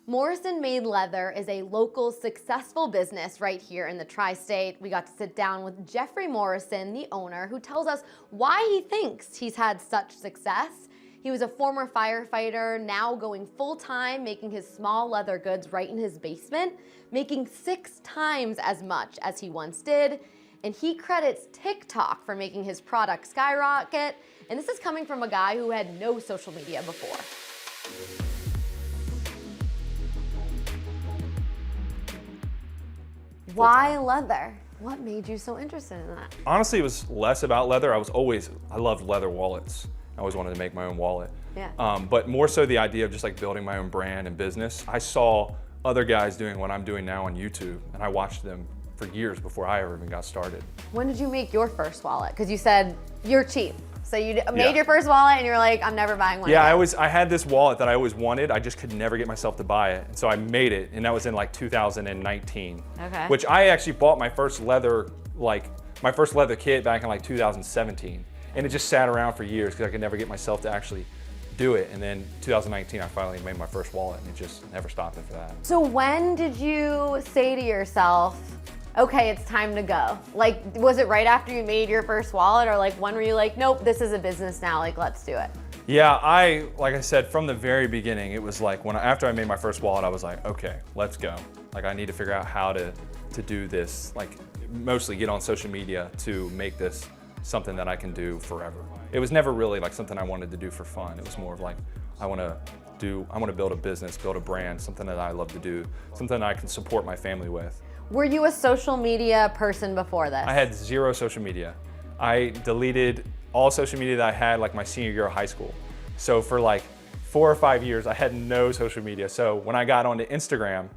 Morrison Made Leather is a local successful business right here in the tri-state. We got to sit down with Jeffrey Morrison, the owner, who tells us why he thinks he's had such success. He was a former firefighter, now going full-time, making his small leather goods right in his basement, making 6 times as much as he once did. And he credits TikTok for making his product skyrocket. And this is coming from a guy who had no social media before. Why leather? What made you so interested in that? Honestly, it was less about leather. I loved leather wallets. I always wanted to make my own wallet. Yeah. But more so the idea of just like building my own brand and business. I saw other guys doing what I'm doing now on YouTube, and I watched them for years before I ever even got started. When did you make your first wallet? Because you said you're cheap. So you made your first wallet and you're like, I'm never buying one again. I had this wallet that I always wanted. I just could never get myself to buy it. And so I made it, and that was in like 2019. Okay. Which I actually bought my first leather kit back in like 2017. And it just sat around for years because I could never get myself to actually do it. And then 2019, I finally made my first wallet, and it just never stopped after that. So when did you say to yourself, okay, it's time to go? Like, was it right after you made your first wallet, or like when were you like, nope, this is a business now, like let's do it? Yeah, like I said, from the very beginning, it was like after I made my first wallet, I was like, okay, let's go. Like I need to figure out how to do this, like mostly get on social media to make this something that I can do forever. It was never really like something I wanted to do for fun. It was more of like, I want to build a business, build a brand, something that I love to do, something that I can support my family with. Were you a social media person before this? I had 0 social media. I deleted all social media that I had like my senior year of high school. So for like 4 or 5 years, I had no social media. So when I got onto Instagram,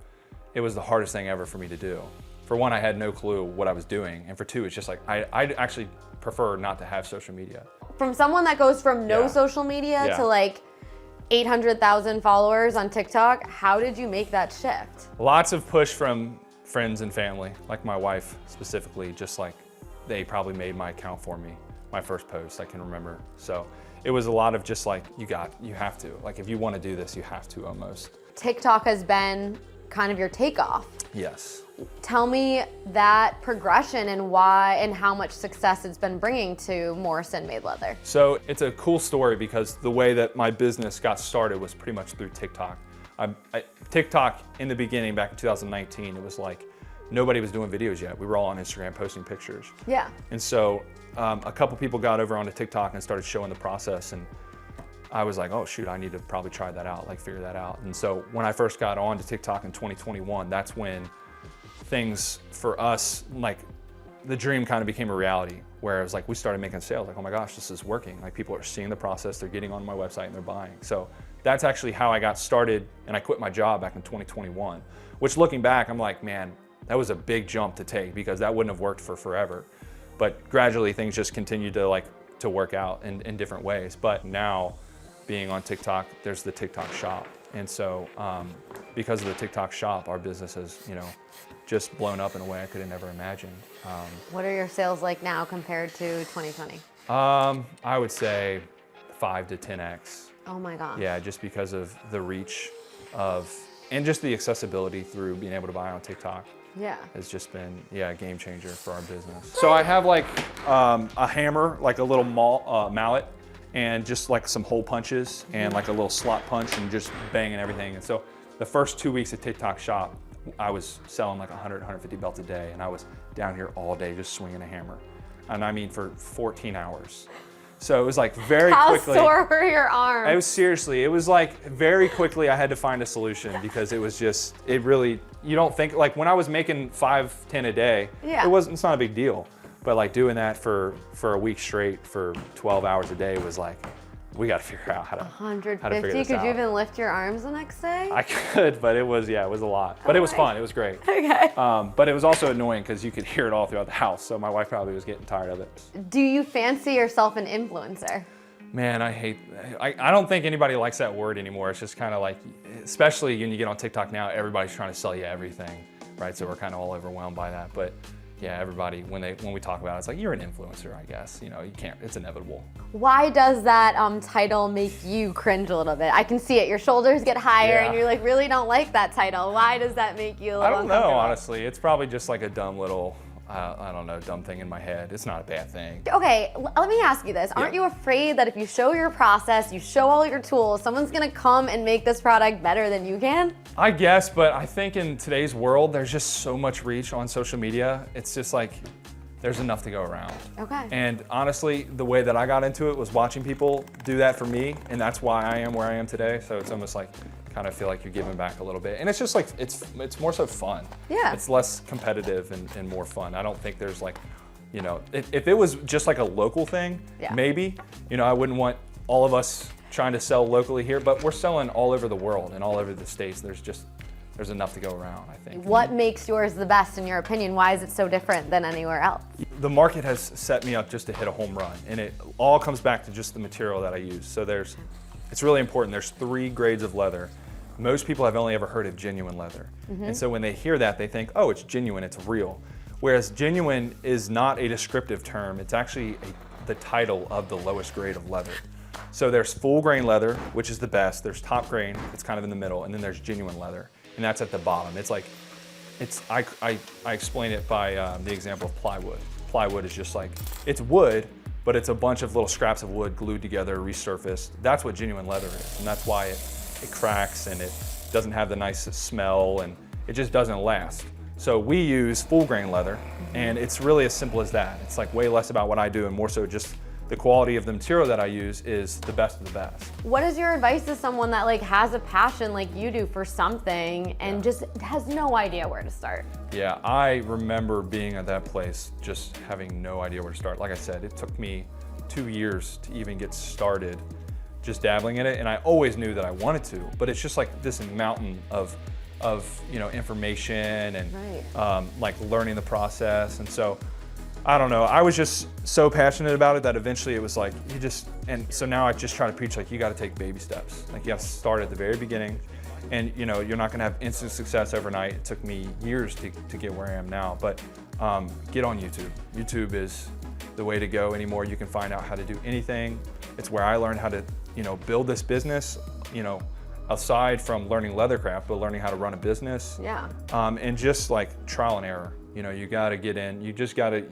it was the hardest thing ever for me to do. For one, I had no clue what I was doing. And for two, it's just like, I actually prefer not to have social media. From someone that goes from no social media to like 800,000 followers on TikTok, how did you make that shift? Lots of push from friends and family, like my wife specifically, just like they probably made my account for me, my first post, I can remember. So it was a lot of just like, you have to. Like if you want to do this, you have to almost. TikTok has been kind of your takeoff. Yes. Tell me that progression and why and how much success it's been bringing to Morrison Made Leather. So it's a cool story because the way that my business got started was pretty much through TikTok. TikTok in the beginning, back in 2019, it was like nobody was doing videos yet. We were all on Instagram posting pictures. Yeah. And so a couple people got over onto TikTok and started showing the process, and I was like, oh shoot, I need to probably try that out, like figure that out. And so when I first got onto TikTok in 2021, that's when things for us, like the dream kind of became a reality, where it was like we started making sales, like, oh my gosh, this is working. Like people are seeing the process, they're getting on my website and they're buying. So that's actually how I got started, and I quit my job back in 2021, which looking back, I'm like, man, that was a big jump to take because that wouldn't have worked for forever. But gradually things just continued to work out in different ways. But now being on TikTok, there's the TikTok shop. And so because of the TikTok shop, our business has, just blown up in a way I could have never imagined. What are your sales like now compared to 2020? I would say 5 to 10x. Oh my God. Yeah, just because of the reach and just the accessibility through being able to buy on TikTok. Yeah. Has just been, a game changer for our business. So I have like a hammer, like a little mallet, and just like some hole punches and like a little slot punch and just banging everything. And so the first 2 weeks of TikTok shop, I was selling like 100, 150 belts a day, and I was down here all day just swinging a hammer. And I mean for 14 hours. So it was like very quickly. How sore were your arms? It was like very quickly I had to find a solution because it was just, you don't think, like when I was making 5, 10 a day, it's not a big deal. But like doing that for a week straight for 12 hours a day was like, we got to figure out how to 150, figure this could out. you even lift your arms the next day? I could, but it was a lot. But it was fun, it was great. Okay. But it was also annoying because you could hear it all throughout the house. So my wife probably was getting tired of it. Do you fancy yourself an influencer? Man, I don't think anybody likes that word anymore. It's just kind of like, especially when you get on TikTok now, everybody's trying to sell you everything, right? So we're kind of all overwhelmed by that. But yeah, everybody, when we talk about it, it's like, you're an influencer, I guess. You know, you can't, it's inevitable. Why does that title make you cringe a little bit? I can see it, your shoulders get higher and you're like, really don't like that title. Why does that make you a little I don't know, uncomfortable? honestly. It's probably just like a dumb little, I don't know, dumb thing in my head. It's not a bad thing. Okay, let me ask you this. Aren't you afraid that if you show your process, you show all your tools, someone's gonna come and make this product better than you can? I guess, but I think in today's world, there's just so much reach on social media. It's just like, there's enough to go around. Okay. And honestly, the way that I got into it was watching people do that for me, and that's why I am where I am today. So it's almost like, kind of feel like you're giving back a little bit. And it's just like, it's more so fun. Yeah. It's less competitive and more fun. I don't think there's like, you know, if it was just like a local thing, maybe, you know, I wouldn't want all of us trying to sell locally here, but we're selling all over the world and all over the States. There's enough to go around, I think. What makes yours the best in your opinion? Why is it so different than anywhere else? The market has set me up just to hit a home run, and it all comes back to just the material that I use. So it's really important. There's 3 grades of leather. Most people have only ever heard of genuine leather. And so when they hear that, they think, oh, it's genuine, it's real. Whereas genuine is not a descriptive term, it's actually the title of the lowest grade of leather. So there's full grain leather, which is the best. There's top grain, it's kind of in the middle, and then there's genuine leather, and that's at the bottom. It's like, I explain it by the example of plywood. Plywood is just like, it's wood, but it's a bunch of little scraps of wood glued together, resurfaced. That's what genuine leather is, and that's why it cracks and it doesn't have the nice smell, and it just doesn't last. So we use full grain leather, and it's really as simple as that. It's like way less about what I do and more so just the quality of the material that I use is the best of the best. What is your advice to someone that like has a passion like you do for something and just has no idea where to start? Yeah, I remember being at that place just having no idea where to start. Like I said, it took me 2 years to even get started just dabbling in it, and I always knew that I wanted to, but it's just like this mountain of you know, information and like learning the process. And so I don't know, I was just so passionate about it that eventually it was like, and so now I just try to preach like, you gotta take baby steps. Like you have to start at the very beginning, and you know, you're not gonna have instant success overnight. It took me years to get where I am now, but get on YouTube. YouTube is the way to go anymore. You can find out how to do anything. It's where I learned how to, you know, build this business, you know, aside from learning leathercraft, but learning how to run a business. Yeah. And just like trial and error. You know, you gotta get in, you just gotta,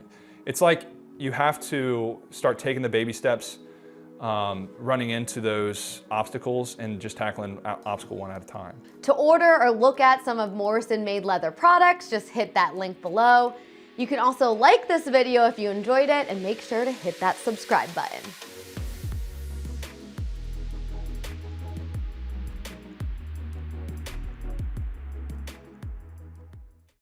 it's like you have to start taking the baby steps, running into those obstacles and just tackling obstacle one at a time. To order or look at some of Morrison-made leather products, just hit that link below. You can also like this video if you enjoyed it and make sure to hit that subscribe button.